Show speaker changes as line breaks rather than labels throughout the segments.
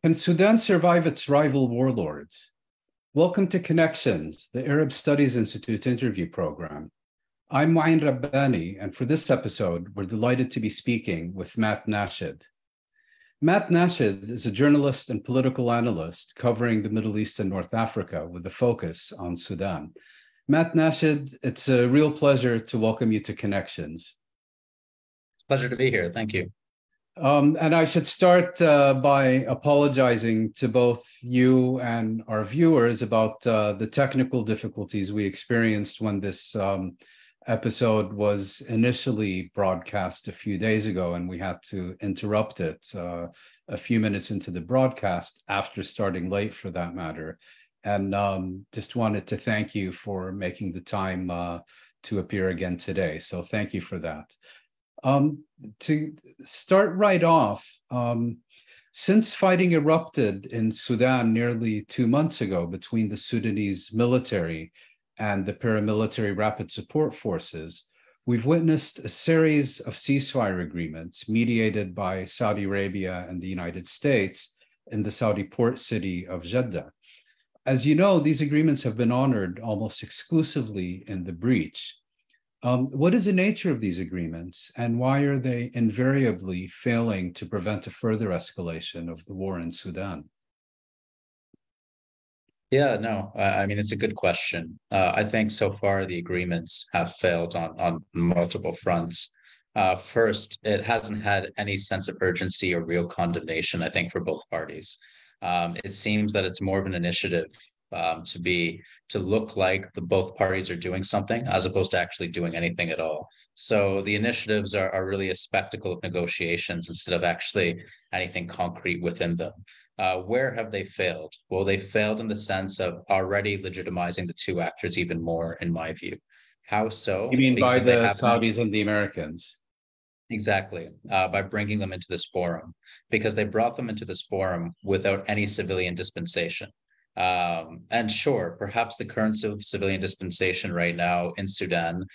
Can Sudan survive its rival warlords? Welcome to Connections, the Arab Studies Institute interview program. I'm Mouin Rabbani, and for this episode, we're delighted to be speaking with Mat Nashed. Mat Nashed is a journalist and political analyst covering the Middle East and North Africa with a focus on Sudan. Mat Nashed, it's a real pleasure to welcome you to Connections.
Pleasure to be here. Thank you.
And I should start by apologizing to both you and our viewers about the technical difficulties we experienced when this episode was initially broadcast a few days ago, and we had to interrupt it a few minutes into the broadcast after starting late for that matter. And just wanted to thank you for making the time to appear again today. So thank you for that. To start right off, since fighting erupted in Sudan nearly 2 months ago between the Sudanese military and the paramilitary rapid support forces, we've witnessed a series of ceasefire agreements mediated by Saudi Arabia and the United States in the Saudi port city of Jeddah. As you know, these agreements have been honored almost exclusively in the breach. What is the nature of these agreements, and why are they invariably failing to prevent a further escalation of the war in Sudan?
I mean, it's a good question. I think so far the agreements have failed on multiple fronts. First, it hasn't had any sense of urgency or real condemnation, I think, for both parties. It seems that it's more of an initiative to look like both parties are doing something as opposed to actually doing anything at all. So the initiatives are really a spectacle of negotiations instead of actually anything concrete within them. Where have they failed? Well, they failed in the sense of already legitimizing the two actors even more, in my view. How so?
You mean
Because
by the Saudis and the Americans?
Exactly, by bringing them into this forum, because they brought them into this forum without any civilian dispensation. And sure, perhaps the current civilian dispensation right now in Sudan,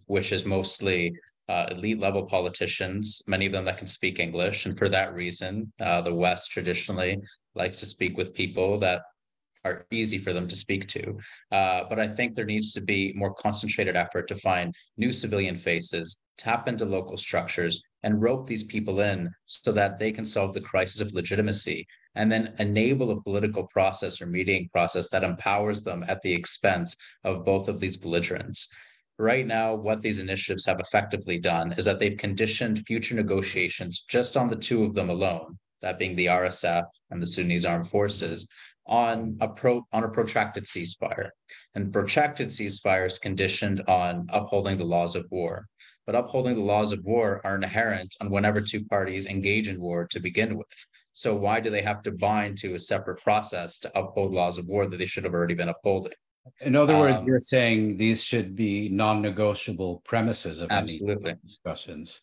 which is mostly elite level politicians, many of them that can speak English. And for that reason, the West traditionally likes to speak with people that are easy for them to speak to. But I think there needs to be more concentrated effort to find new civilian faces, tap into local structures, and rope these people in so that they can solve the crisis of legitimacy and then enable a political process or mediating process that empowers them at the expense of both of these belligerents. Right now, what these initiatives have effectively done is that they've conditioned future negotiations just on the two of them alone, that being the RSF and the Sudanese armed forces, on a protracted ceasefire. And protracted ceasefire is conditioned on upholding the laws of war. But upholding the laws of war are inherent on whenever two parties engage in war to begin with. So why do they have to bind to a separate process to uphold laws of war that they should have already been upholding?
In other words, you're saying these should be non-negotiable premises of
absolutely.
Any discussions.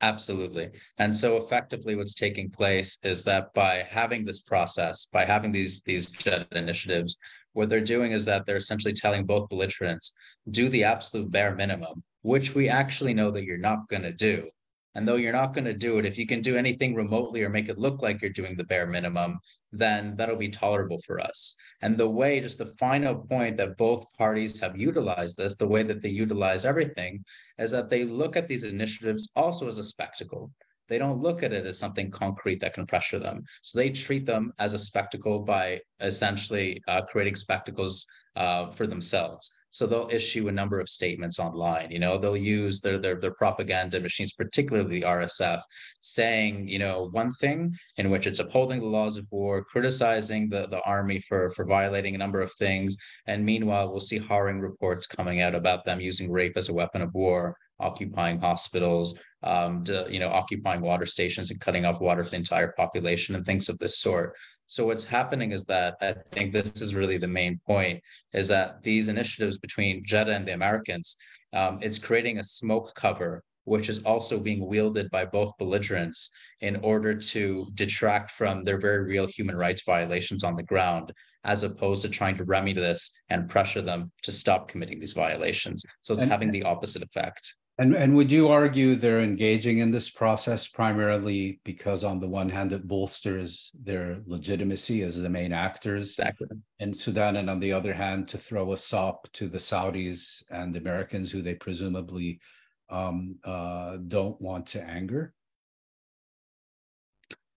Absolutely. And so effectively what's taking place is that by having this process, by having these JED initiatives, what they're doing is that they're essentially telling both belligerents, do the absolute bare minimum, which we actually know that you're not going to do. And though you're not going to do it, if you can do anything remotely or make it look like you're doing the bare minimum, then that'll be tolerable for us. And just the final point that both parties have utilized this, the way that they utilize everything, is that they look at these initiatives also as a spectacle. They don't look at it as something concrete that can pressure them. So they treat them as a spectacle by essentially creating spectacles for themselves. So they'll issue a number of statements online. They'll use their propaganda machines, particularly the RSF, saying, one thing in which it's upholding the laws of war, criticizing the army for violating a number of things. And meanwhile, we'll see harrowing reports coming out about them using rape as a weapon of war, occupying hospitals, occupying water stations and cutting off water for the entire population and things of this sort. So what's happening is that I think this is really the main point, is that these initiatives between Jeddah and the Americans, it's creating a smoke cover, which is also being wielded by both belligerents in order to detract from their very real human rights violations on the ground, as opposed to trying to remedy this and pressure them to stop committing these violations. So it's having the opposite effect.
And would you argue they're engaging in this process primarily because on the one hand, it bolsters their legitimacy as the main actors
Exactly.
in Sudan, and on the other hand, to throw a sop to the Saudis and the Americans who they presumably don't want to anger?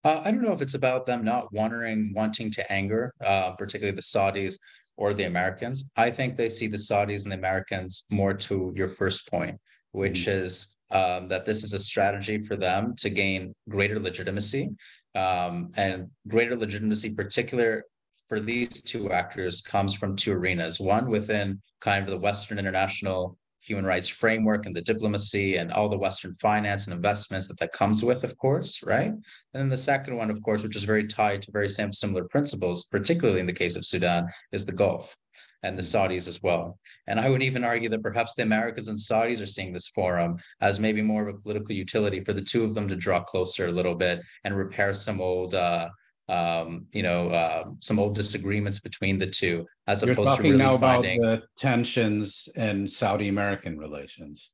I don't know if it's about them not wanting to anger, particularly the Saudis or the Americans. I think they see the Saudis and the Americans more to your first point, which is that this is a strategy for them to gain greater legitimacy, and greater legitimacy, particular for these two actors, comes from two arenas. One within kind of the Western international human rights framework and the diplomacy and all the Western finance and investments that comes with, of course, right? And then the second one, of course, which is very tied to very similar principles, particularly in the case of Sudan, is the Gulf and the Saudis as well. And I would even argue that perhaps the Americans and Saudis are seeing this forum as maybe more of a political utility for the two of them to draw closer a little bit and repair some old some old disagreements between the two, as
You're
opposed to
talking
really
now about
finding
the tensions in Saudi-American relations.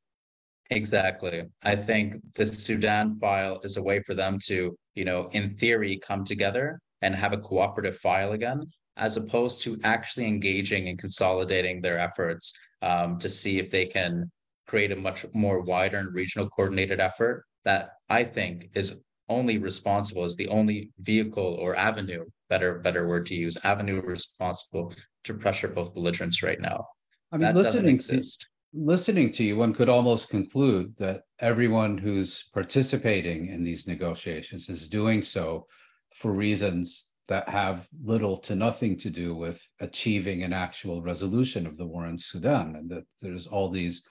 exactly. I think the Sudan file is a way for them to, in theory, come together and have a cooperative file again, as opposed to actually engaging and consolidating their efforts to see if they can create a much more wider and regional coordinated effort that I think is only responsible, is the only vehicle or avenue, better word to use, avenue responsible to pressure both belligerents right now.
I mean,
That doesn't exist.
listening to you, one could almost conclude that everyone who's participating in these negotiations is doing so for reasons that have little to nothing to do with achieving an actual resolution of the war in Sudan, and that there's all these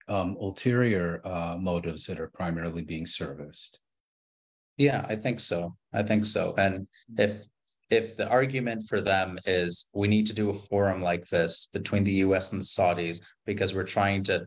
ulterior motives that are primarily being serviced.
Yeah, I think so. I think so. And if the argument for them is we need to do a forum like this between the US and the Saudis because we're trying to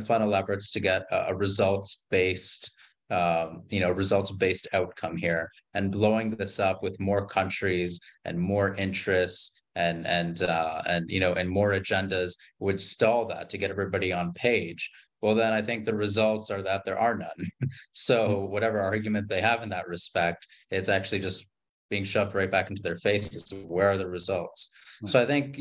funnel efforts to get a results-based outcome here, and blowing this up with more countries and more interests and more agendas would stall that to get everybody on page. Well, then I think the results are that there are none. So whatever argument they have in that respect, it's actually just being shoved right back into their faces. Where are the results? So I think,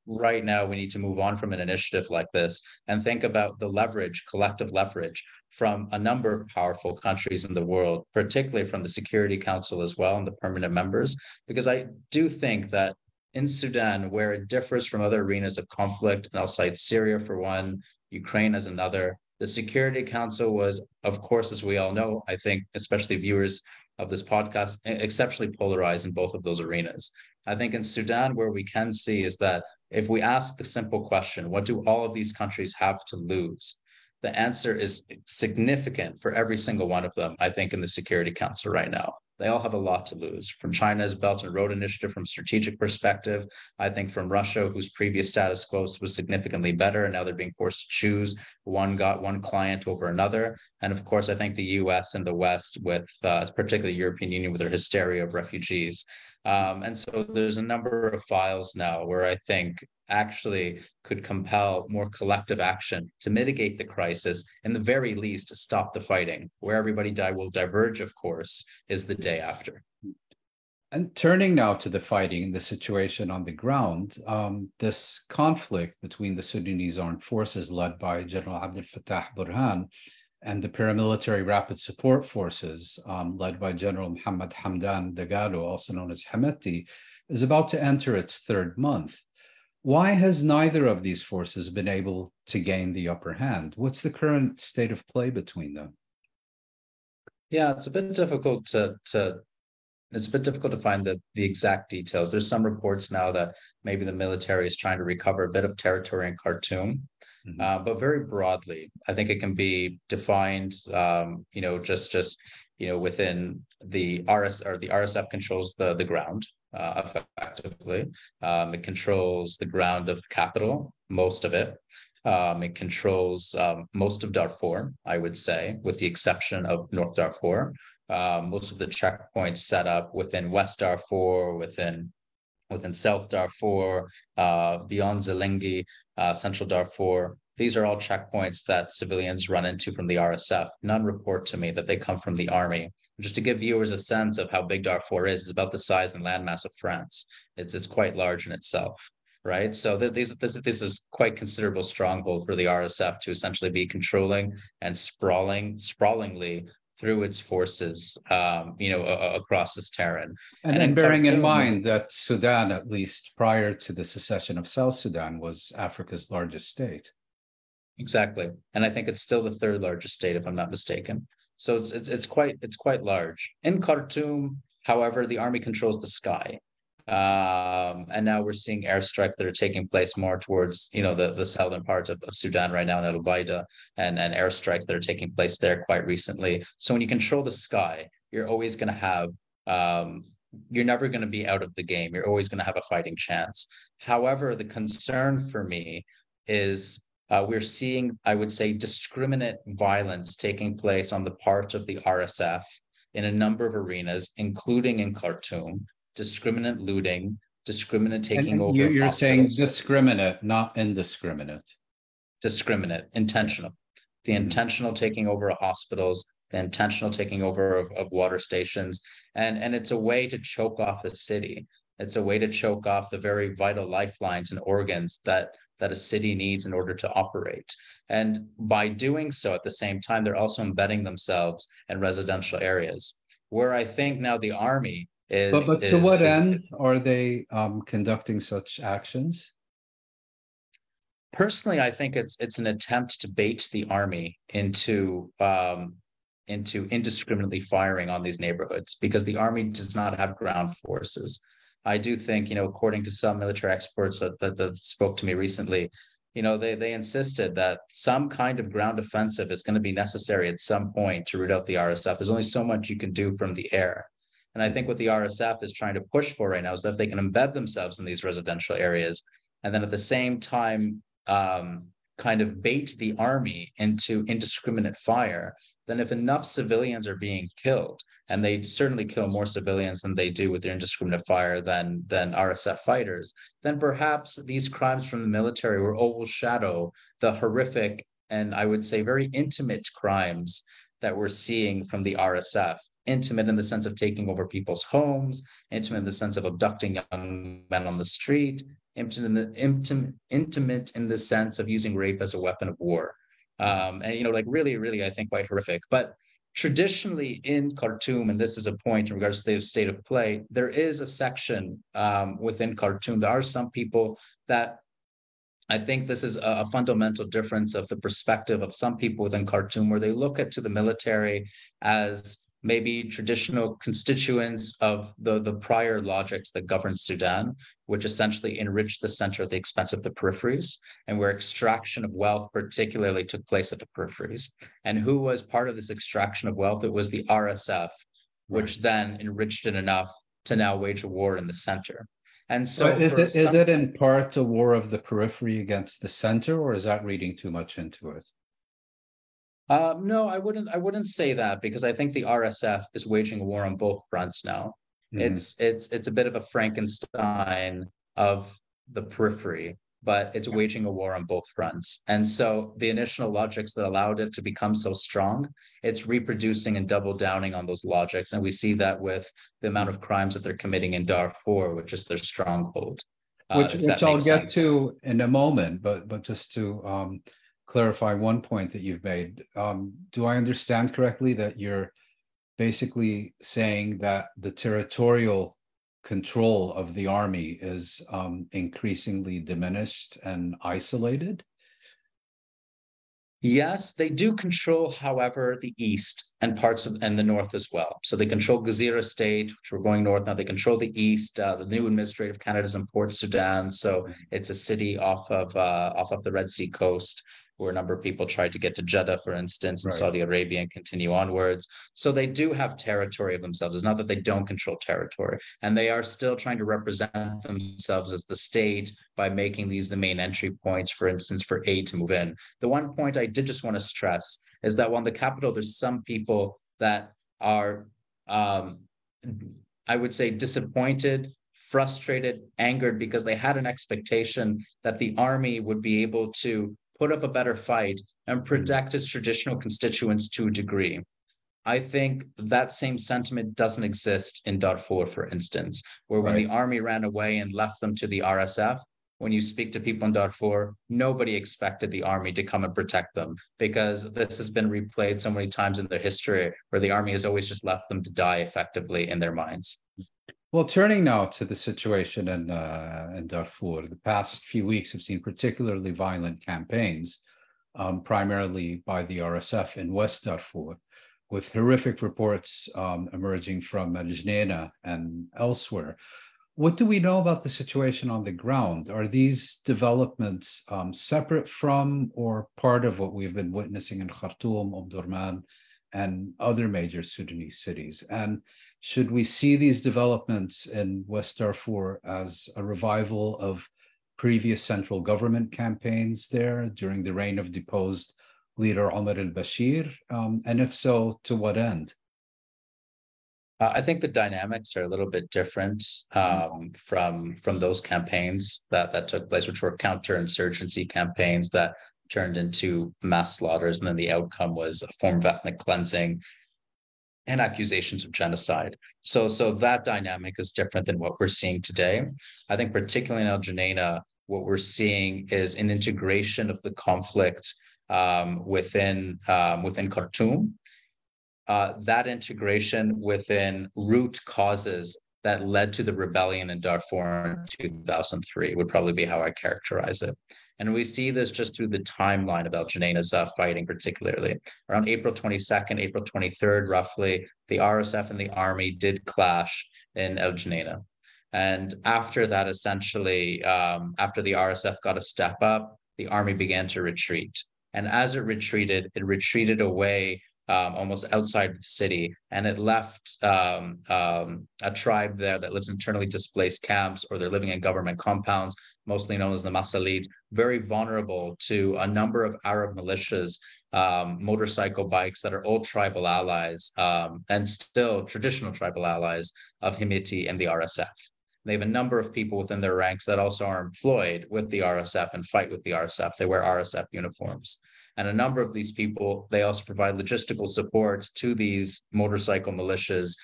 right now we need to move on from an initiative like this and think about the leverage, collective leverage from a number of powerful countries in the world, particularly from the Security Council as well and the permanent members, because I do think that in Sudan, where it differs from other arenas of conflict, and I'll cite Syria for one, Ukraine as another, the Security Council was, of course, as we all know, I think, especially viewers of this podcast, exceptionally polarized in both of those arenas. I think in Sudan, where we can see is that if we ask the simple question, what do all of these countries have to lose? The answer is significant for every single one of them, I think, in the Security Council right now. They all have a lot to lose. From China's Belt and Road Initiative, from strategic perspective, I think from Russia, whose previous status quo was significantly better, and now they're being forced to choose one client over another. And of course, I think the US and the West, with particularly European Union, with their hysteria of refugees. And so there's a number of files now where I think actually could compel more collective action to mitigate the crisis, and the very least to stop the fighting. Where everybody will diverge, of course, is the day after.
And turning now to the fighting, the situation on the ground, this conflict between the Sudanese armed forces led by General Abdel Fattah Burhan and the paramilitary rapid support forces led by General Mohammed Hamdan Dagalo, also known as Hemeti, is about to enter its third month. Why has neither of these forces been able to gain the upper hand? What's the current state of play between them?
Yeah, it's a bit difficult to find the exact details. There's some reports now that maybe the military is trying to recover a bit of territory in Khartoum, but very broadly, I think it can be defined, within the RSF controls the ground. Effectively, it controls the ground of the capital, most of it. It controls most of Darfur, I would say, with the exception of North Darfur. Most of the checkpoints set up within West Darfur, within South Darfur, beyond Zelengi, Central Darfur. these are all checkpoints that civilians run into from the RSF. None report to me that they come from the army. Just to give viewers a sense of how big Darfur is, it's about the size and landmass of France. It's quite large in itself, right? So this is quite considerable stronghold for the RSF to essentially be controlling and sprawlingly through its forces, across this terrain.
And
in
bearing in
Khartoum,
mind that Sudan, at least prior to the secession of South Sudan, was Africa's largest state.
exactly, and I think it's still the third largest state, if I'm not mistaken. So it's quite large. In Khartoum, however, the army controls the sky. And now we're seeing airstrikes that are taking place more towards, the southern part of Sudan right now in Al Ubaida, and airstrikes that are taking place there quite recently. So when you control the sky, you're always going to have, you're never going to be out of the game. You're always going to have a fighting chance. However, the concern for me is we're seeing, I would say, discriminate violence taking place on the part of the RSF in a number of arenas, including in Khartoum. Discriminate looting, discriminate taking over
you're saying
hospitals.
discriminate, not indiscriminate.
Discriminate, intentional. The intentional taking over of hospitals, the intentional taking over of water stations. And it's a way to choke off a city. It's a way to choke off the very vital lifelines and organs that a city needs in order to operate. And by doing so, at the same time, they're also embedding themselves in residential areas, where I think now the army
But to what end are they conducting such actions?
Personally, I think it's an attempt to bait the army into indiscriminately firing on these neighborhoods, because the army does not have ground forces. I do think, according to some military experts that spoke to me recently, they insisted that some kind of ground offensive is going to be necessary at some point to root out the RSF. There's only so much you can do from the air. And I think what the RSF is trying to push for right now is that if they can embed themselves in these residential areas, and then at the same time, kind of bait the army into indiscriminate fire, then if enough civilians are being killed, and they certainly kill more civilians than they do with their indiscriminate fire than RSF fighters, then perhaps these crimes from the military will overshadow the horrific and, I would say, very intimate crimes that we're seeing from the RSF. Intimate in the sense of taking over people's homes, intimate in the sense of abducting young men on the street, intimate in the sense of using rape as a weapon of war. And, really, really, I think quite horrific. But traditionally in Khartoum, and this is a point in regards to the state of play, there is a section within Khartoum. There are some people that, I think this is a fundamental difference of the perspective of some people within Khartoum, where they look at to the military as maybe traditional constituents of the prior logics that governed Sudan, which essentially enriched the center at the expense of the peripheries, and where extraction of wealth particularly took place at the peripheries. And who was part of this extraction of wealth? It was the RSF, which then enriched it enough to now wage a war in the center. And so
is it in part a war of the periphery against the center, or is that reading too much into it?
No, I wouldn't say that, because I think the RSF is waging a war on both fronts now. It's a bit of a Frankenstein of the periphery, but it's waging a war on both fronts. And so the initial logics that allowed it to become so strong, it's reproducing and double downing on those logics. And we see that with the amount of crimes that they're committing in Darfur, which is their stronghold.
Which I'll get to in a moment, but just to clarify one point that you've made. Do I understand correctly that you're basically saying that the territorial control of the army is increasingly diminished and isolated?
Yes, they do control, however, the east and parts of and the north as well. So they control Jazeera State, which we're going north now. They control the east. The new administrative Canada is in Port Sudan, so it's a city off of the Red Sea coast, where a number of people tried to get to Jeddah, for instance, in Saudi Arabia and continue onwards. So they do have territory of themselves. It's not that they don't control territory. And they are still trying to represent themselves as the state by making these the main entry points, for instance, for aid to move in. The one point I did just want to stress is that while in the capital, there's some people that are, I would say, disappointed, frustrated, angered, because they had an expectation that the army would be able to put up a better fight, and
Mm.
protect its traditional constituents to a degree. I think that same sentiment doesn't exist in Darfur, for instance, where when the
Right.
army ran away and left them to the RSF, when you speak to people in Darfur, nobody expected the army to come and protect them, because this has been replayed so many times in their history where the army has always just left them to die effectively in their minds.
Well, turning now to the situation in Darfur, the past few weeks have seen particularly violent campaigns, primarily by the RSF in West Darfur, with horrific reports emerging from Al Jneina and elsewhere. What do we know about the situation on the ground? Are these developments separate from or part of what we've been witnessing in Khartoum, Omdurman, and other major Sudanese cities? And should we see these developments in West Darfur as a revival of previous central government campaigns there during the reign of deposed leader Omar al-Bashir? And if so, to what end?
I think the dynamics are a little bit different from those campaigns that took place, which were counterinsurgency campaigns that turned into mass slaughters, and then the outcome was a form of ethnic cleansing and accusations of genocide. So that dynamic is different than what we're seeing today. I think particularly in Al Jneina, what we're seeing is an integration of the conflict within Khartoum. That integration within root causes that led to the rebellion in Darfur in 2003 would probably be how I characterize it. And we see this just through the timeline of Al Jneina's fighting, particularly. Around April 22nd, April 23rd, roughly, the RSF and the army did clash in Al Jneina. And after that, essentially, after the RSF got a step up, the army began to retreat. And as it retreated away almost outside the city, and it left a tribe there that lives internally displaced camps, or they're living in government compounds, mostly known as the Masalit, very vulnerable to a number of Arab militias, motorcycle bikes that are old tribal allies and still traditional tribal allies of Himiti and the RSF. They have a number of people within their ranks that also are employed with the RSF and fight with the RSF. They wear RSF uniforms. And a number of these people, they also provide logistical support to these motorcycle militias,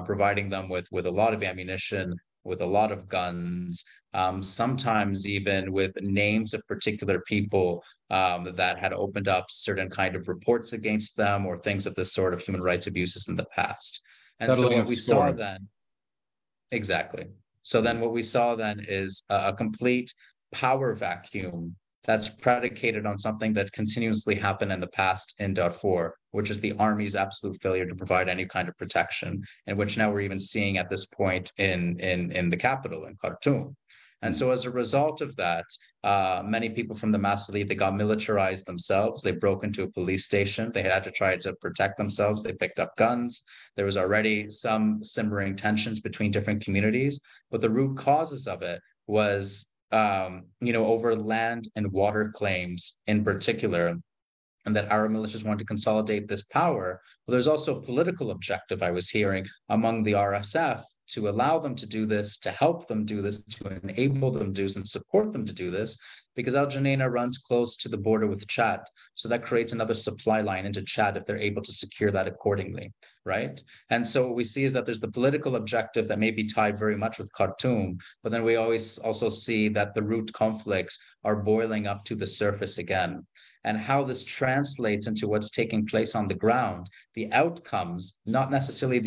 providing them with a lot of ammunition, with a lot of guns, sometimes even with names of particular people that had opened up certain kind of reports against them, or things of this sort of human rights abuses in the past. And so what we saw then, exactly. So then what we saw then is a complete power vacuum that's predicated on something that continuously happened in the past in Darfur, which is the army's absolute failure to provide any kind of protection, and which now we're even seeing at this point in the capital, in Khartoum. And so as a result of that, many people from the Masalit, they got militarized themselves. They broke into a police station. They had to try to protect themselves. They picked up guns. There was already some simmering tensions between different communities, but the root causes of it was over land and water claims in particular, and that Arab militias wanted to consolidate this power. But there's also a political objective I was hearing among the RSF to allow them to do this, to help them do this, to enable them to do this and support them to do this, because Al Jneina runs close to the border with Chad. So that creates another supply line into Chad if they're able to secure that accordingly, right? And so what we see is that there's the political objective that may be tied very much with Khartoum, but then we always also see that the root conflicts are boiling up to the surface again. And how this translates into what's taking place on the ground, the outcomes, not necessarily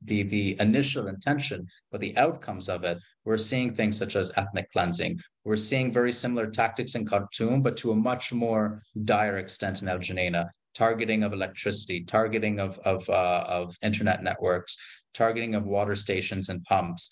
the initial intention, but the outcomes of it, we're seeing things such as ethnic cleansing. We're seeing very similar tactics in Khartoum, but to a much more dire extent in Al Jneina, targeting of electricity, targeting of internet networks, targeting of water stations and pumps,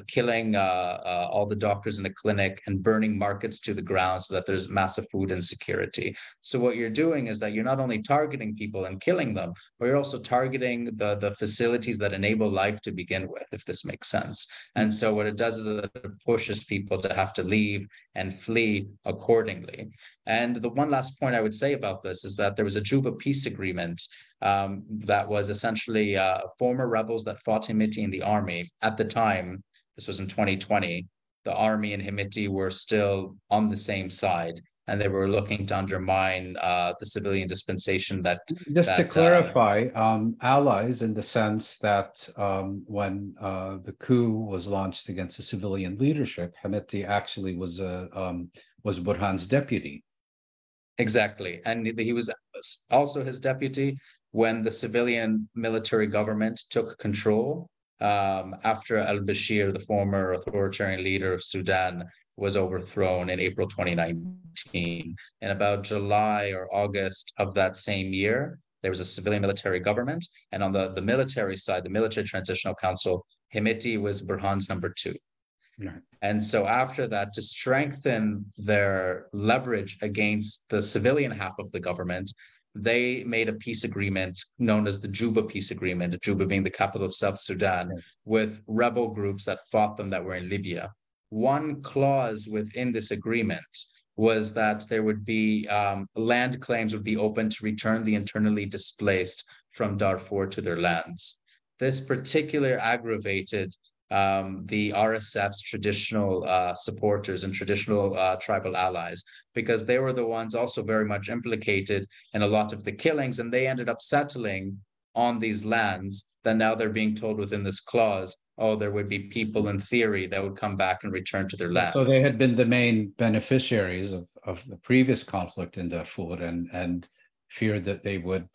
killing all the doctors in the clinic, and burning markets to the ground so that there's massive food insecurity. So what you're doing is that you're not only targeting people and killing them, but you're also targeting the facilities that enable life to begin with, if this makes sense. And so what it does is that it pushes people to have to leave and flee accordingly. And the one last point I would say about this is that there was a Juba peace agreement that was essentially former rebels that fought Himiti in the army. At the time, this was in 2020, the army and Himiti were still on the same side. and they were looking to undermine the civilian dispensation that
Just to
that
clarify, allies in the sense that when the coup was launched against the civilian leadership, Hemeti actually was Burhan's deputy.
Exactly, and he was also his deputy when the civilian military government took control after al-Bashir, the former authoritarian leader of Sudan, was overthrown in April 2019. In about July or August of that same year, there was a civilian military government. And on the military side, the Military Transitional Council, Hemeti was Burhan's number two.
Right.
And so after that, to strengthen their leverage against the civilian half of the government, they made a peace agreement known as the Juba Peace Agreement, Juba being the capital of South Sudan, yes, with rebel groups that fought them that were in Libya. One clause within this agreement was that there would be land claims would be open to return the internally displaced from Darfur to their lands. This particular aggravated the RSF's traditional supporters and traditional tribal allies, because they were the ones also very much implicated in a lot of the killings, and they ended up settling on these lands. Then now they're being told within this clause, oh, there would be people in theory that would come back and return to their lands.
So they had been the main beneficiaries of the previous conflict in Darfur and feared that they would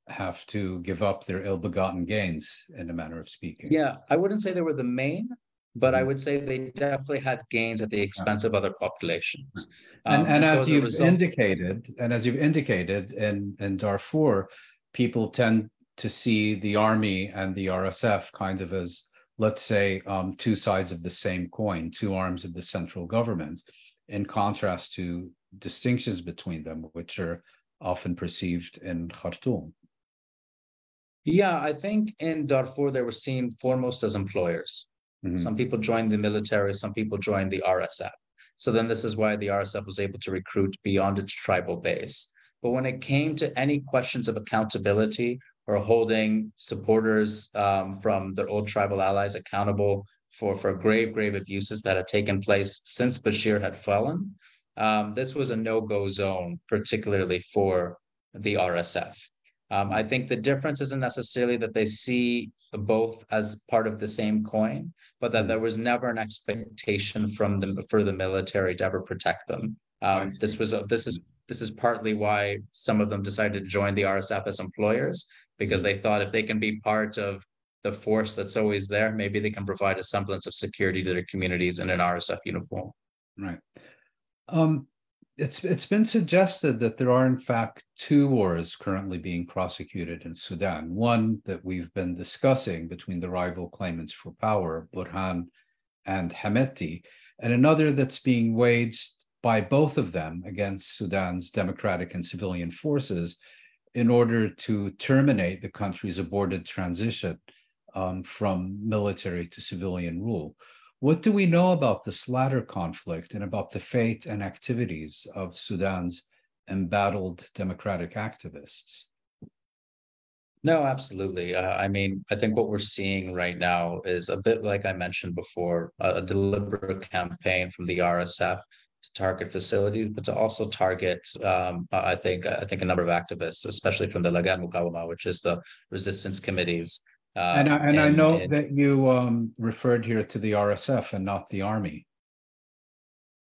have to give up their ill-begotten gains, in a manner of speaking.
Yeah, I wouldn't say they were the main, but I would say they definitely had gains at the expense of other populations.
And as you've indicated, in Darfur, people tend to see the army and the RSF kind of as, let's say, two sides of the same coin, two arms of the central government, in contrast to distinctions between them, which are often perceived in Khartoum.
Yeah, I think in Darfur, they were seen foremost as employers. Mm-hmm. Some people joined the military, some people joined the RSF. So then this is why the RSF was able to recruit beyond its tribal base. But when it came to any questions of accountability or holding supporters from their old tribal allies accountable for grave abuses that had taken place since Bashir had fallen, this was a no-go zone, particularly for the RSF. I think the difference isn't necessarily that they see both as part of the same coin, but that there was never an expectation from them for the military to ever protect them. This is partly why some of them decided to join the RSF as employers, because they thought if they can be part of the force that's always there, maybe they can provide a semblance of security to their communities in an RSF uniform.
Right. It's been suggested that there are, in fact, two wars currently being prosecuted in Sudan. One that we've been discussing between the rival claimants for power, Burhan and Hemeti, and another that's being waged by both of them against Sudan's democratic and civilian forces in order to terminate the country's aborted transition from military to civilian rule. What do we know about this latter conflict and about the fate and activities of Sudan's embattled democratic activists?
No, absolutely. I mean, I think what we're seeing right now is a bit like I mentioned before, a deliberate campaign from the RSF to target facilities, but to also target, I think a number of activists, especially from the Lagan Mukawama, which is the resistance committees.
And I know that you referred here to the RSF and not the army.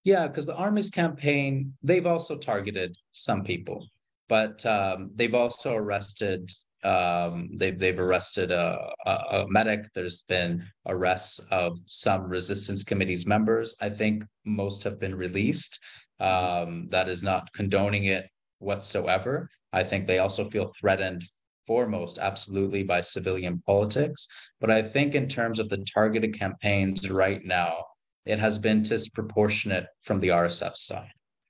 Yeah, because the army's campaign, they've also targeted some people, but they've also arrested, they've arrested a medic. There's been arrests of some resistance committees members. I think most have been released. That is not condoning it whatsoever. I think they also feel threatened foremost, absolutely, by civilian politics. But I think in terms of the targeted campaigns right now, it has been disproportionate from the RSF side.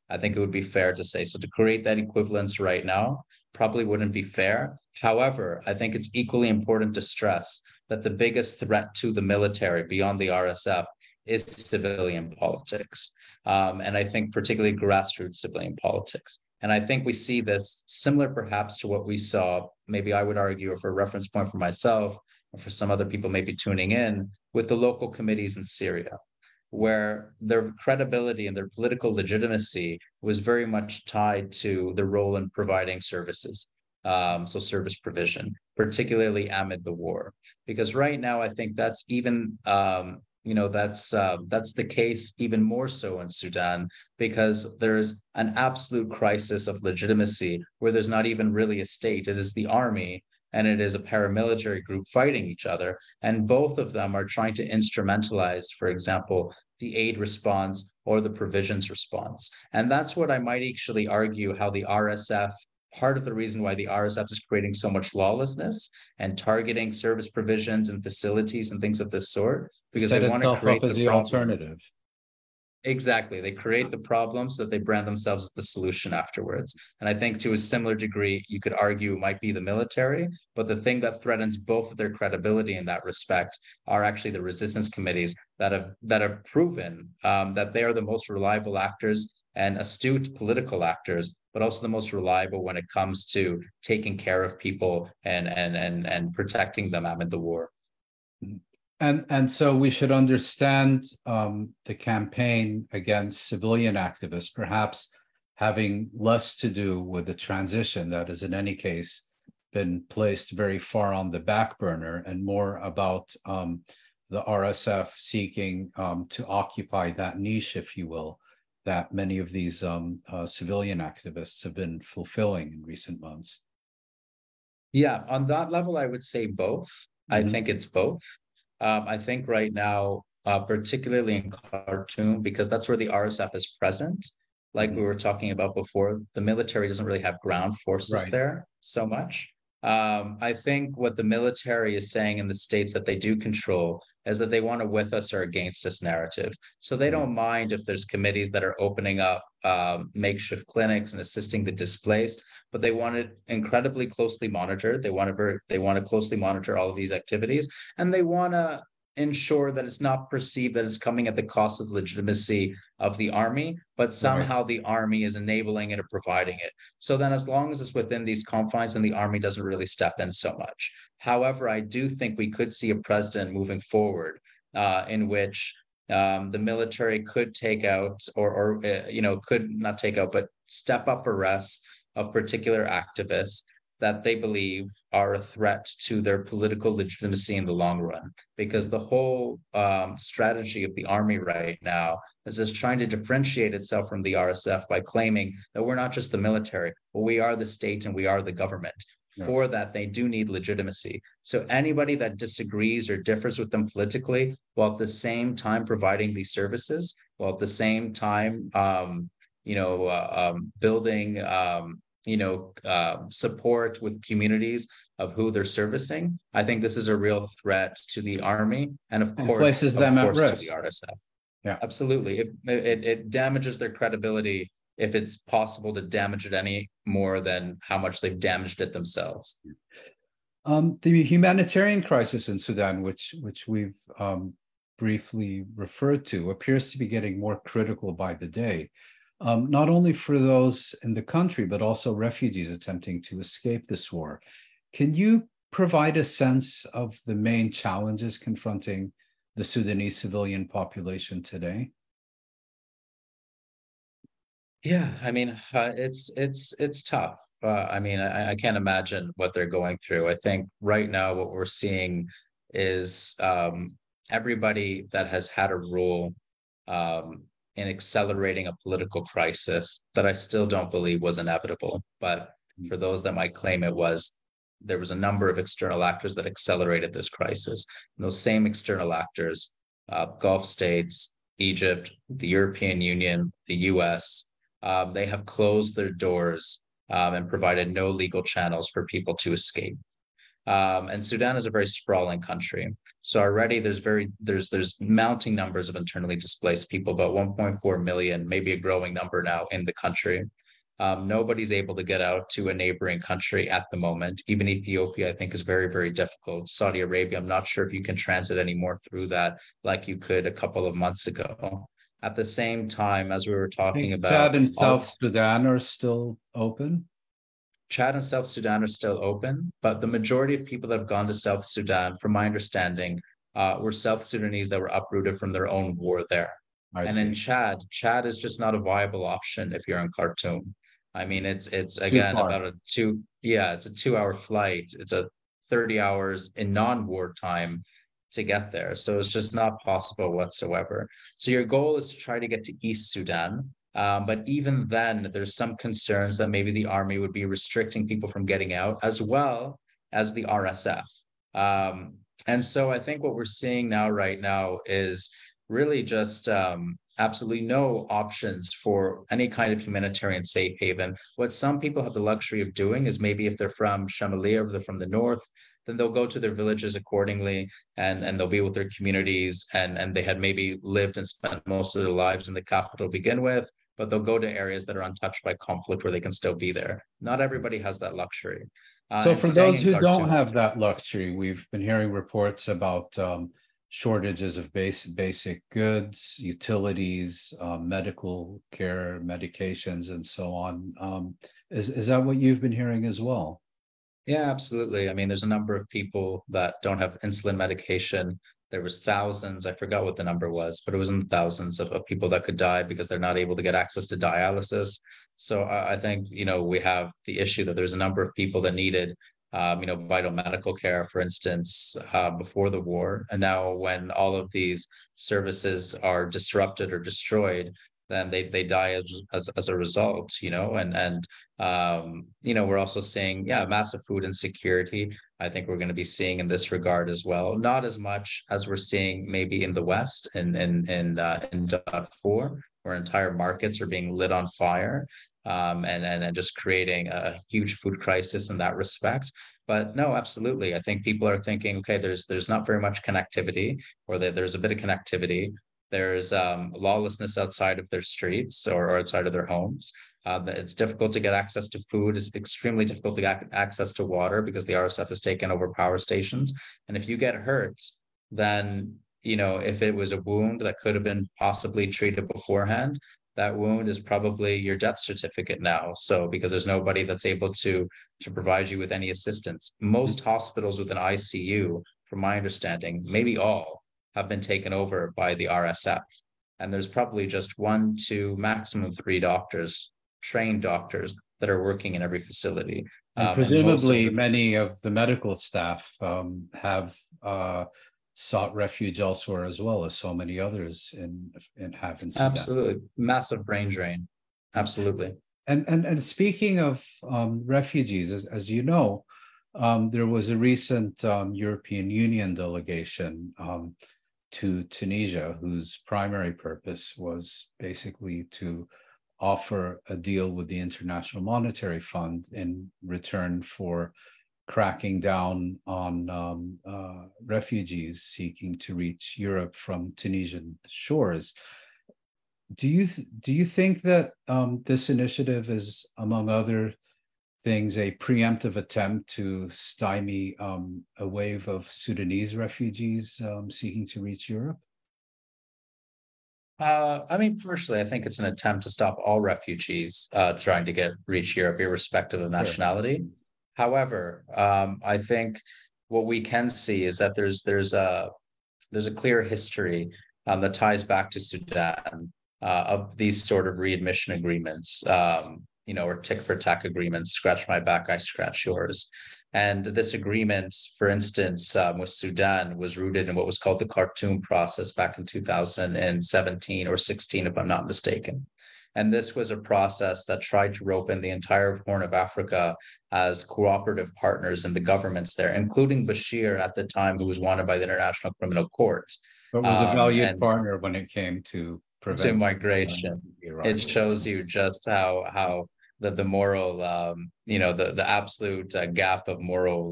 I think it would be fair to say. So to create that equivalence right now probably wouldn't be fair. However, I think it's equally important to stress that the biggest threat to the military beyond the RSF is civilian politics. And I think particularly grassroots civilian politics. And I think we see this similar perhaps to what we saw, maybe I would argue, or for a reference point for myself, or for some other people maybe tuning in, with the local committees in Syria. where their credibility and their political legitimacy was very much tied to the role in providing services. So service provision, particularly amid the war, because right now I think that's even that's the case even more so in Sudan, because there's an absolute crisis of legitimacy where there's not even really a state. It is the army and it is a paramilitary group fighting each other, and both of them are trying to instrumentalize, for example, the aid response or the provisions response. And that's what I might actually argue how the RSF, part of the reason why the RSF is creating so much lawlessness and targeting service provisions and facilities and things of this sort, because they
Set
want to
itself up
create
as
the
the
problem.
alternative.
Exactly. They create the problem so that they brand themselves as the solution afterwards. And I think to a similar degree, you could argue it might be the military, but the thing that threatens both of their credibility in that respect are actually the resistance committees that have proven that they are the most reliable actors and astute political actors, but also the most reliable when it comes to taking care of people and protecting them amid the war.
And so we should understand the campaign against civilian activists, perhaps having less to do with the transition that has in any case been placed very far on the back burner, and more about the RSF seeking to occupy that niche, if you will, that many of these civilian activists have been fulfilling in recent months.
Yeah, on that level, I would say both. I think it's both. I think right now, particularly in Khartoum, because that's where the RSF is present, like we were talking about before, the military doesn't really have ground forces there so much. I think what the military is saying in the states that they do control is that they want a with us or against us narrative. So they don't mind if there's committees that are opening up makeshift clinics and assisting the displaced, but they want it incredibly closely monitored. They want to closely monitor all of these activities, and they want to ensure that it's not perceived that it's coming at the cost of the legitimacy of the army, but somehow the army is enabling it or providing it. So then as long as it's within these confines, then the army doesn't really step in so much. However, I do think we could see a precedent moving forward in which the military could take out or could not take out, but step up arrests of particular activists that they believe are a threat to their political legitimacy in the long run. Because the whole strategy of the army right now is just trying to differentiate itself from the RSF by claiming that we're not just the military, but we are the state and we are the government. For that, they do need legitimacy. So anybody that disagrees or differs with them politically, while at the same time providing these services, while at the same time, building support with communities of who they're servicing, I think this is a real threat to the army and of course
places them at risk
to the RSF.
Yeah,
absolutely. It damages their credibility if it's possible to damage it any more than how much they've damaged it themselves.
The humanitarian crisis in Sudan, which we've briefly referred to, appears to be getting more critical by the day. Not only for those in the country, but also refugees attempting to escape this war. Can you provide a sense of the main challenges confronting the Sudanese civilian population today?
Yeah, I mean, it's tough. I can't imagine what they're going through. I think right now what we're seeing is everybody that has had a role in accelerating a political crisis that I still don't believe was inevitable. But for those that might claim it was, there was a number of external actors that accelerated this crisis. And those same external actors, Gulf states, Egypt, the European Union, the US, they have closed their doors and provided no legal channels for people to escape. And Sudan is a very sprawling country. So already there's mounting numbers of internally displaced people, about 1.4 million, maybe a growing number now in the country. Nobody's able to get out to a neighboring country at the moment. Even Ethiopia, I think, is very, very difficult. Saudi Arabia, I'm not sure if you can transit anymore through that like you could a couple of months ago. At the same time, as we were talking about,
Chad and South Sudan are still open.
Chad and South Sudan are still open, but the majority of people that have gone to South Sudan, from my understanding, were South Sudanese that were uprooted from their own war there.
I
And in
see.
Chad is just not a viable option if you're in Khartoum. I mean, it's
Too
again
far.
about it's a 2 hour flight. It's a 30 hours in non-war time to get there. So it's just not possible whatsoever. So your goal is to try to get to East Sudan. But even then, there's some concerns that maybe the army would be restricting people from getting out, as well as the RSF. And so I think what we're seeing right now is really just absolutely no options for any kind of humanitarian safe haven. What some people have the luxury of doing is, maybe if they're from Shamalia or they're from the north, then they'll go to their villages accordingly, and they'll be with their communities, and they had maybe lived and spent most of their lives in the capital to begin with, but they'll go to areas that are untouched by conflict where they can still be there. Not everybody has that luxury.
So
And
for
staying
those
in
who don't
Khartoum,
have that luxury, we've been hearing reports about shortages of basic goods, utilities, medical care, medications, and so on. Is that what you've been hearing as well?
yeah, absolutely. I mean, there's a number of people that don't have insulin medication. There was thousands, I forgot what the number was, but it was in thousands of people that could die because they're not able to get access to dialysis. So I think, we have the issue that there's a number of people that needed, vital medical care, for instance, before the war. And now when all of these services are disrupted or destroyed, then they die as a result, we're also seeing, yeah, massive food insecurity. I think we're going to be seeing in this regard as well. Not as much as we're seeing maybe in the West, in Darfur, where entire markets are being lit on fire, and just creating a huge food crisis in that respect. But no, absolutely. I think people are thinking, okay, there's not very much connectivity, or that there's a bit of connectivity. There's lawlessness outside of their streets, or outside of their homes. It's difficult to get access to food. It's extremely difficult to get access to water because the RSF has taken over power stations. And if you get hurt, then, if it was a wound that could have been possibly treated beforehand, that wound is probably your death certificate now. So because there's nobody that's able to provide you with any assistance. Most hospitals with an ICU, from my understanding, maybe all, have been taken over by the RSF. And there's probably just 1, 2, maximum 3 doctors, trained doctors, that are working in every facility.
And
And most of
presumably,
them,
many of the medical staff have sought refuge elsewhere, as well as so many others in Sudan.
absolutely, massive brain drain. Absolutely.
And speaking of refugees, as you know, there was a recent European Union delegation to Tunisia, whose primary purpose was basically to offer a deal with the International Monetary Fund in return for cracking down on refugees seeking to reach Europe from Tunisian shores. Do you think that this initiative is, among other things, a preemptive attempt to stymie a wave of Sudanese refugees seeking to reach Europe?
I mean, personally, I think it's an attempt to stop all refugees trying to reach Europe, irrespective of
Sure.
nationality. However, I think what we can see is that there's a clear history that ties back to Sudan, of these sort of readmission agreements, or tick for tack agreements, scratch my back, I scratch yours. And this agreement, for instance, with Sudan, was rooted in what was called the Khartoum process back in 2017 or 16, if I'm not mistaken. And this was a process that tried to rope in the entire Horn of Africa as cooperative partners in the governments there, including Bashir at the time, who was wanted by the International Criminal Court.
But was a valued
And
partner when it came to
to
preventing
migration.
the
It
arrival.
shows you just how the moral, the absolute gap of moral,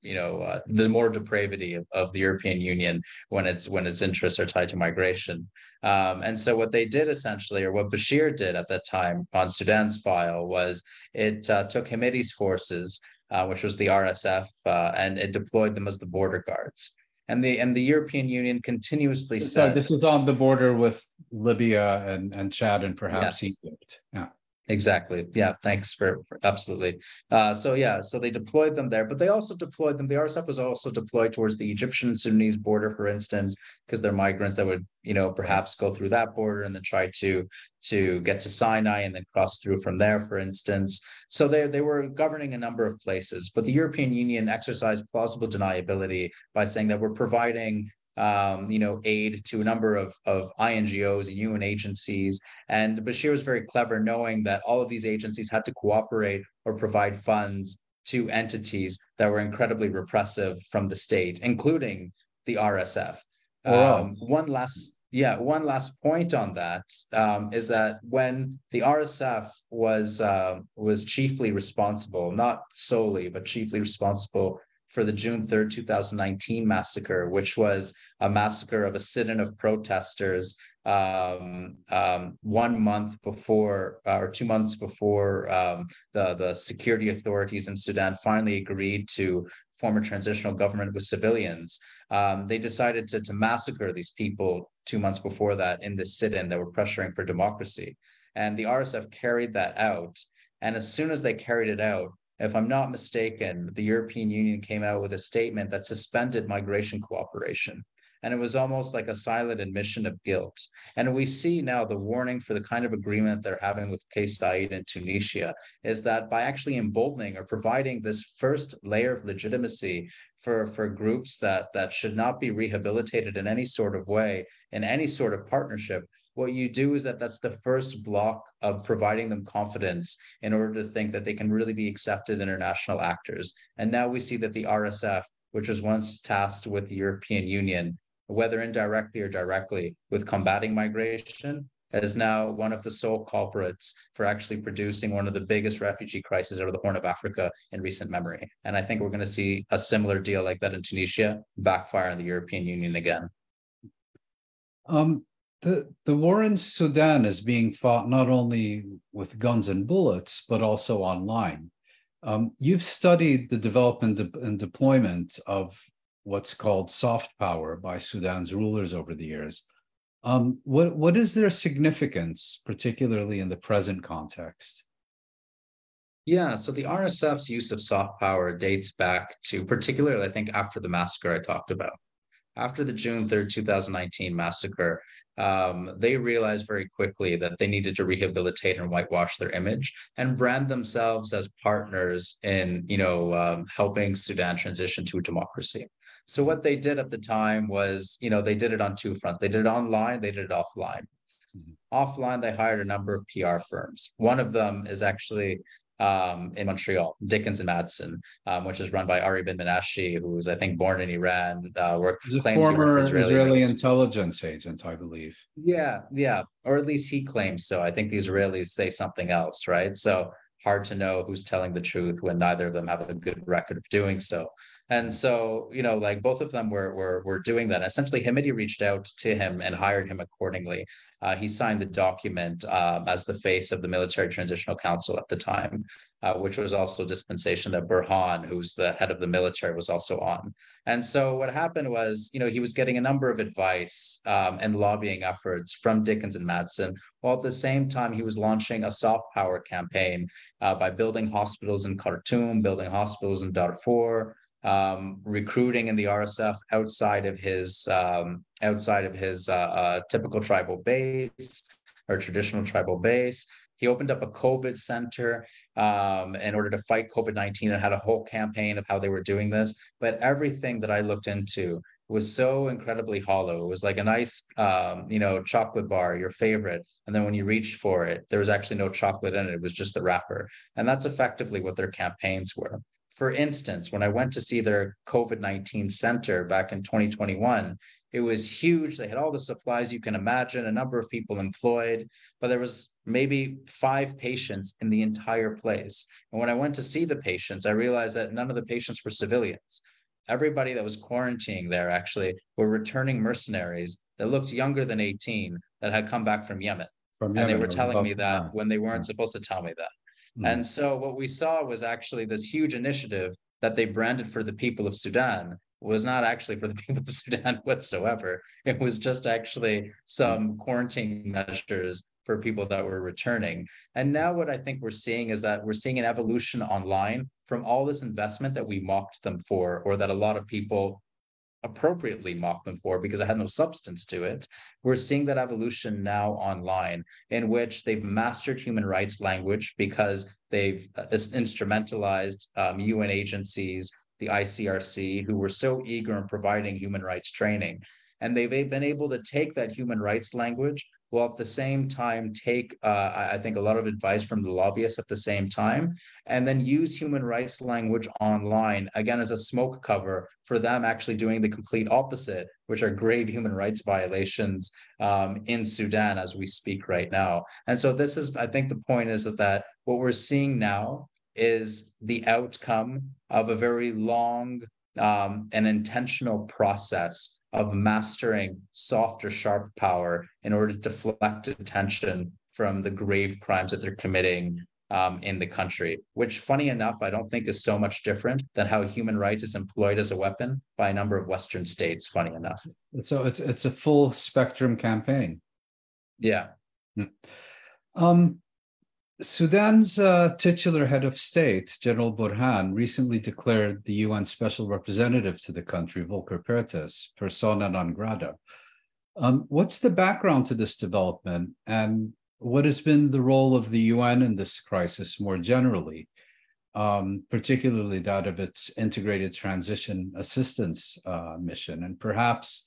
the moral depravity of the European Union when its interests are tied to migration. And so what they did essentially, or what Bashir did at that time on Sudan's file, was it took Hamidi's forces, which was the RSF, and it deployed them as the border guards. And the European Union continuously
So
said,
this is on the border with Libya and Chad and perhaps
yes,
Egypt. Yeah.
Exactly. Yeah. Thanks for absolutely. So they deployed them there, but they also deployed them. The RSF was also deployed towards the Egyptian and Sudanese border, for instance, because they're migrants that would,
Right.
perhaps go through that border and then try to get to Sinai and then cross through from there, for instance. So they were governing a number of places, but the European Union exercised plausible deniability by saying that we're providing aid to a number of INGOs and UN agencies. And Bashir was very clever, knowing that all of these agencies had to cooperate or provide funds to entities that were incredibly repressive from the state, including the RSF.
Or else.
One last point on that is that when the RSF was chiefly responsible, not solely, but chiefly responsible for the June 3rd, 2019 massacre, which was a massacre of a sit-in of protesters 1 month before or 2 months before the security authorities in Sudan finally agreed to form a transitional government with civilians. They decided to massacre these people 2 months before that in this sit-in that were pressuring for democracy. And the RSF carried that out. And as soon as they carried it out, if I'm not mistaken, the European Union came out with a statement that suspended migration cooperation. And it was almost like a silent admission of guilt. And we see now the warning for the kind of agreement they're having with Kais Saied in Tunisia is that by actually emboldening or providing this first layer of legitimacy for groups that should not be rehabilitated in any sort of way, in any sort of partnership, what you do is that's the first block of providing them confidence in order to think that they can really be accepted international actors. And now we see that the RSF, which was once tasked with the European Union, whether indirectly or directly, with combating migration, is now one of the sole culprits for actually producing one of the biggest refugee crises out of the Horn of Africa in recent memory. And I think we're going to see a similar deal like that in Tunisia backfire on the European Union again.
The war in Sudan is being fought not only with guns and bullets, but also online. You've studied the development and deployment of what's called soft power by Sudan's rulers over the years. What is their significance, particularly in the present context?
Yeah, so the RSF's use of soft power dates back to particularly, I think, after the massacre I talked about. After the June 3rd, 2019 massacre, they realized very quickly that they needed to rehabilitate and whitewash their image and brand themselves as partners in, helping Sudan transition to a democracy. So what they did at the time was, they did it on two fronts. They did it online, they did it offline. Mm-hmm. Offline, they hired a number of PR firms. One of them is actually in Montreal, Dickens and Madsen, which is run by Ari bin Menashe, who's, I think, born in Iran,
claims he worked for Israeli intelligence agent, I believe.
Yeah, or at least he claims so. I think the Israelis say something else, right? So hard to know who's telling the truth when neither of them have a good record of doing so. And so, both of them were doing that. Essentially, Hamidi reached out to him and hired him accordingly. He signed the document as the face of the Military Transitional Council at the time, which was also dispensation that Burhan, who's the head of the military, was also on. And so what happened was, he was getting a number of advice and lobbying efforts from Dickens and Madsen, while at the same time he was launching a soft power campaign by building hospitals in Khartoum, building hospitals in Darfur, recruiting in the RSF outside of his typical tribal base or traditional tribal base. He opened up a COVID center in order to fight COVID-19 and had a whole campaign of how they were doing this. But everything that I looked into was so incredibly hollow. It was like a nice, chocolate bar, your favorite. And then when you reached for it, there was actually no chocolate in it. It was just the wrapper. And that's effectively what their campaigns were. For instance, when I went to see their COVID-19 center back in 2021, it was huge. They had all the supplies you can imagine, a number of people employed, but there was maybe 5 patients in the entire place. And when I went to see the patients, I realized that none of the patients were civilians. Everybody that was quarantining there actually were returning mercenaries that looked younger than 18 that had come back from Yemen. And they were telling me that when they weren't supposed to tell me that. And so what we saw was actually this huge initiative that they branded for the people of Sudan was not actually for the people of Sudan whatsoever. It was just actually some quarantine measures for people that were returning. And now what I think we're seeing is that we're seeing an evolution online from all this investment that we mocked them for, or that a lot of people appropriately mocked them for because it had no substance to it. We're seeing that evolution now online, in which they've mastered human rights language because they've instrumentalized UN agencies, the ICRC, who were so eager in providing human rights training. And they've been able to take that human rights language while at the same time take, I think, a lot of advice from the lobbyists at the same time, and then use human rights language online, again, as a smoke cover for them actually doing the complete opposite, which are grave human rights violations in Sudan as we speak right now. And so this is, I think the point is that what we're seeing now is the outcome of a very long and intentional process of mastering soft or sharp power in order to deflect attention from the grave crimes that they're committing in the country, which, funny enough, I don't think is so much different than how human rights is employed as a weapon by a number of Western states, funny enough.
So it's a full spectrum campaign.
Yeah.
Sudan's titular head of state, General Burhan, recently declared the UN Special Representative to the country, Volker Perthes, persona non grata. What's the background to this development, and what has been the role of the UN in this crisis more generally, particularly that of its integrated transition assistance mission? And perhaps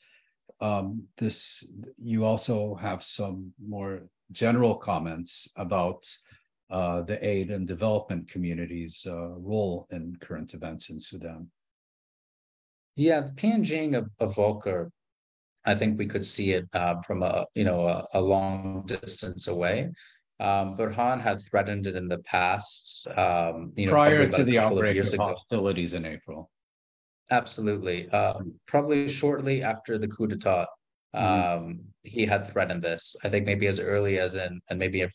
you also have some more general comments about the aid and development community's role in current events in Sudan.
Yeah, the PNGing of Volker, I think we could see it from a long distance away. Burhan had threatened it in the past,
prior to the outbreak of hostilities in April.
Absolutely. Probably shortly after the coup d'etat, he had threatened this. I think maybe as early as in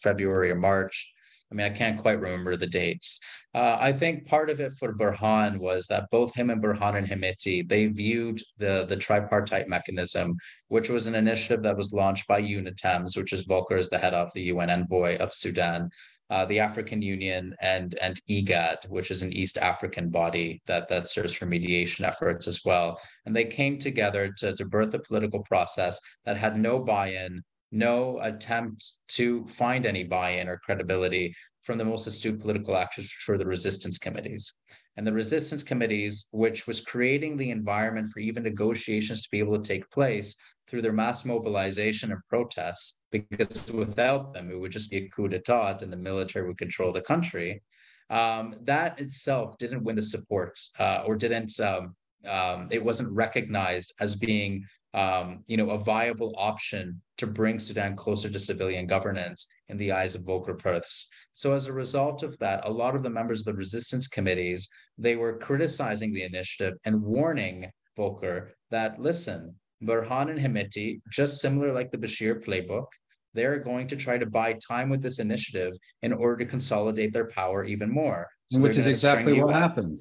February or March. I mean, I can't quite remember the dates. I think part of it for Burhan was that both him and Burhan and Hemeti, they viewed the tripartite mechanism, which was an initiative that was launched by UNITEMS, which is Volker as the head of the UN envoy of Sudan, the African Union, and IGAD, which is an East African body that serves for mediation efforts as well. And they came together to birth a political process that had no buy-in, no attempt to find any buy-in or credibility from the most astute political actors, which were the resistance committees. And the resistance committees, which was creating the environment for even negotiations to be able to take place through their mass mobilization and protests, because without them, it would just be a coup d'etat and the military would control the country. That itself didn't win the support it wasn't recognized as being a viable option to bring Sudan closer to civilian governance in the eyes of Volker Perthes. So as a result of that, a lot of the members of the resistance committees, they were criticizing the initiative and warning Volker that, listen, Burhan and Hemeti, just similar like the Bashir playbook, they're going to try to buy time with this initiative in order to consolidate their power even more.
So which is exactly what happened.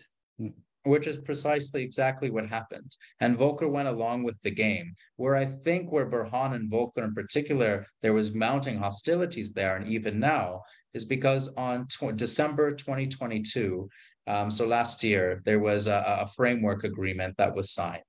Which is precisely exactly what happened. And Volker went along with the game, where I think where Burhan and Volker in particular, there was mounting hostilities there, and even now, is because on December 2022, so last year, there was a framework agreement that was signed.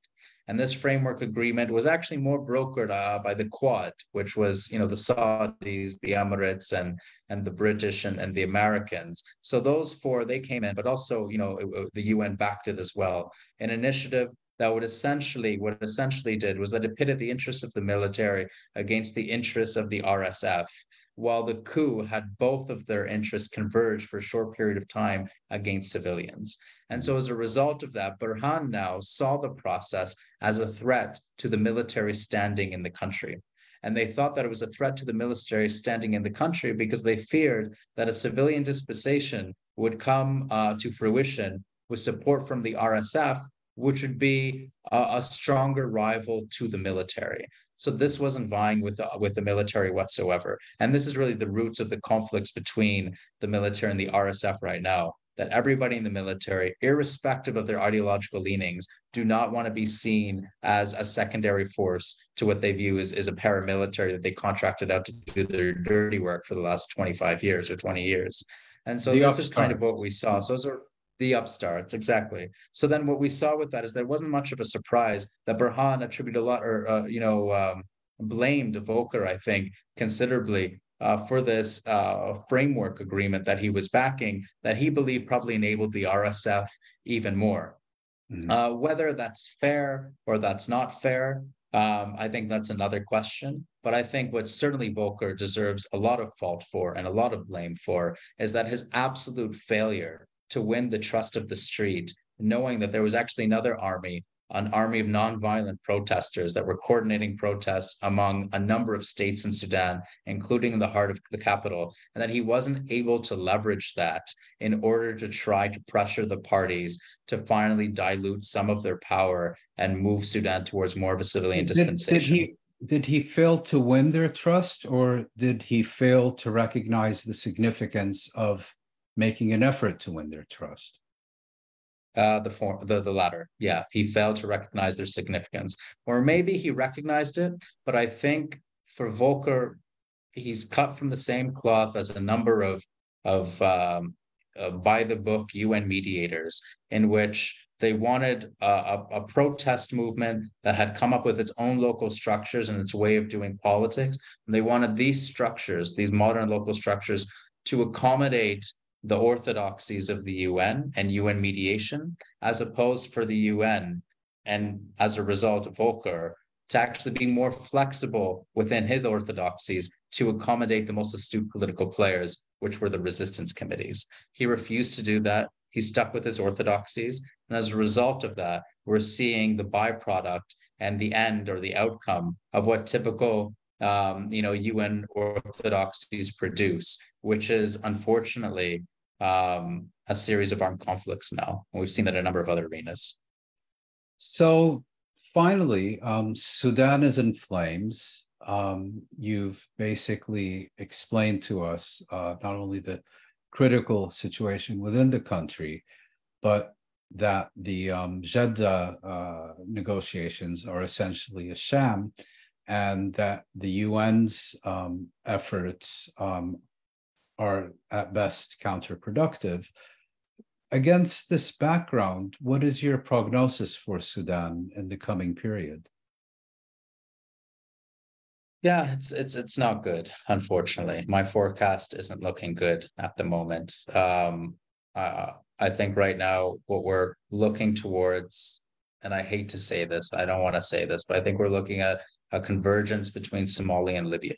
And this framework agreement was actually more brokered by the Quad, which was, the Saudis, the Emirates, and the British and the Americans. So those four, they came in, but also, the UN backed it as well. An initiative that what essentially did was that it pitted the interests of the military against the interests of the RSF, while the coup had both of their interests converge for a short period of time against civilians. And so as a result of that, Burhan now saw the process as a threat to the military standing in the country. And they thought that it was a threat to the military standing in the country because they feared that a civilian dispensation would come to fruition with support from the RSF, which would be a stronger rival to the military. So this wasn't vying with the military whatsoever. And this is really the roots of the conflicts between the military and the RSF right now, that everybody in the military, irrespective of their ideological leanings, do not want to be seen as a secondary force to what they view as a paramilitary that they contracted out to do their dirty work for the last 25 years or 20 years. And so
The
this is kind of
upstarts.
what we saw. So those are the upstarts, exactly. So then what we saw with that is there wasn't much of a surprise that Burhan attributed a lot, or blamed Volcker, I think, considerably for this framework agreement that he was backing, that he believed probably enabled the RSF even more. Whether that's fair or that's not fair, I think that's another question. But I think what certainly Volcker deserves a lot of fault for and a lot of blame for is that his absolute failure to win the trust of the street, knowing that there was actually another army, an army of nonviolent protesters that were coordinating protests among a number of states in Sudan, including the heart of the capital, and that he wasn't able to leverage that in order to try to pressure the parties to finally dilute some of their power and move Sudan towards more of a civilian dispensation.
Did he fail to win their trust, or did he fail to recognize the significance of making an effort to win their trust?
The latter. Yeah, he failed to recognize their significance, or maybe he recognized it, but I think for Volcker, he's cut from the same cloth as a number of by the book UN mediators, in which they wanted a protest movement that had come up with its own local structures and its way of doing politics. And they wanted these structures, these modern local structures, to accommodate the orthodoxies of the UN and UN mediation, as opposed for the UN, and as a result, Volcker, to actually be more flexible within his orthodoxies to accommodate the most astute political players, which were the resistance committees. He refused to do that. He stuck with his orthodoxies. And as a result of that, we're seeing the byproduct and the end, or the outcome, of what typical UN orthodoxies produce, which is unfortunately a series of armed conflicts now. And we've seen that in a number of other arenas.
So finally, Sudan is in flames. You've basically explained to us not only the critical situation within the country, but that the Jeddah negotiations are essentially a sham, and that the UN's efforts are at best counterproductive. Against this background, what is your prognosis for Sudan in the coming period?
Yeah, it's not good, unfortunately. My forecast isn't looking good at the moment. I think right now what we're looking towards, and I hate to say this, I don't want to say this, but I think we're looking at a convergence between Somalia and Libya.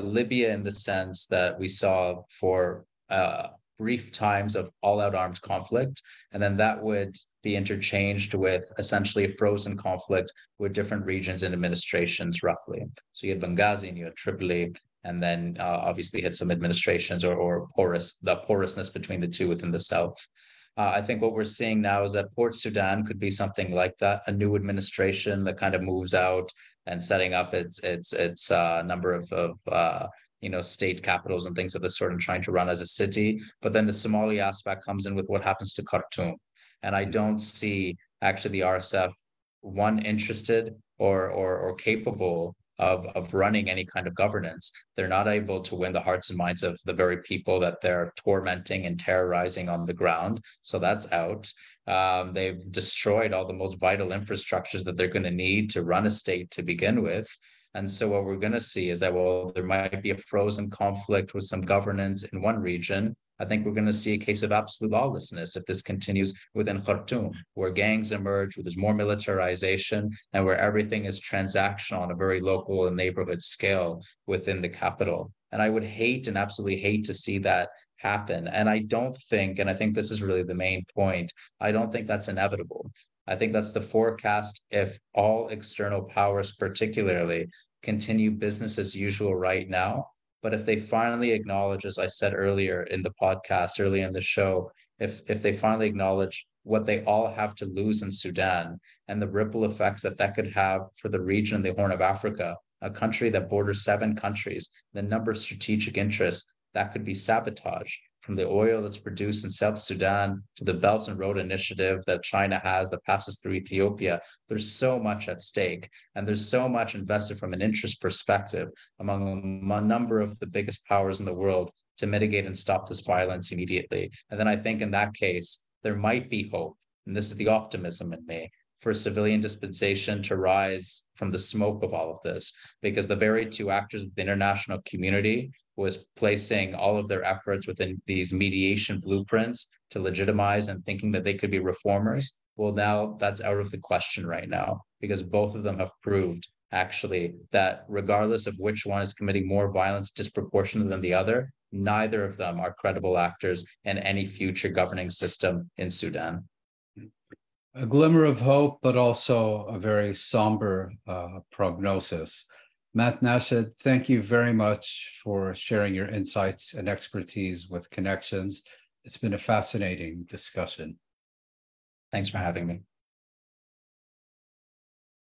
Libya, in the sense that we saw for brief times of all-out armed conflict, and then that would be interchanged with essentially a frozen conflict with different regions and administrations, roughly. So you had Benghazi and you had Tripoli, and then obviously had some administrations or the porousness between the two within the south. I think what we're seeing now is that Port Sudan could be something like that, a new administration that kind of moves out and setting up its number of state capitals and things of this sort, and trying to run as a city. But then the Somali aspect comes in with what happens to Khartoum. And I don't see actually the RSF, one, interested or capable of running any kind of governance. They're not able to win the hearts and minds of the very people that they're tormenting and terrorizing on the ground. So that's out. They've destroyed all the most vital infrastructures that they're going to need to run a state to begin with. And so what we're going to see is that, well, there might be a frozen conflict with some governance in one region. I think we're going to see a case of absolute lawlessness if this continues within Khartoum, where gangs emerge, where there's more militarization, and where everything is transactional on a very local and neighborhood scale within the capital. And I would hate and absolutely hate to see that happen. And I don't think, and I think this is really the main point, I don't think that's inevitable. I think that's the forecast if all external powers particularly continue business as usual right now. But if they finally acknowledge, as I said earlier in the podcast, early in the show, if they finally acknowledge what they all have to lose in Sudan and the ripple effects that could have for the region and the Horn of Africa, a country that borders 7 countries, the number of strategic interests that could be sabotaged. from the oil that's produced in South Sudan to the Belt and Road Initiative that China has that passes through Ethiopia. There's so much at stake, and there's so much invested from an interest perspective among a number of the biggest powers in the world to mitigate and stop this violence immediately. And then I think in that case, there might be hope, and this is the optimism in me, for civilian dispensation to rise from the smoke of all of this, because the very two actors of the international community was placing all of their efforts within these mediation blueprints to legitimize and thinking that they could be reformers. Well, now that's out of the question right now, because both of them have proved actually that regardless of which one is committing more violence disproportionate than the other, neither of them are credible actors in any future governing system in Sudan.
A glimmer of hope, but also a very somber prognosis. Mat Nashed, thank you very much for sharing your insights and expertise with Connections. It's been a fascinating discussion.
Thanks for having me.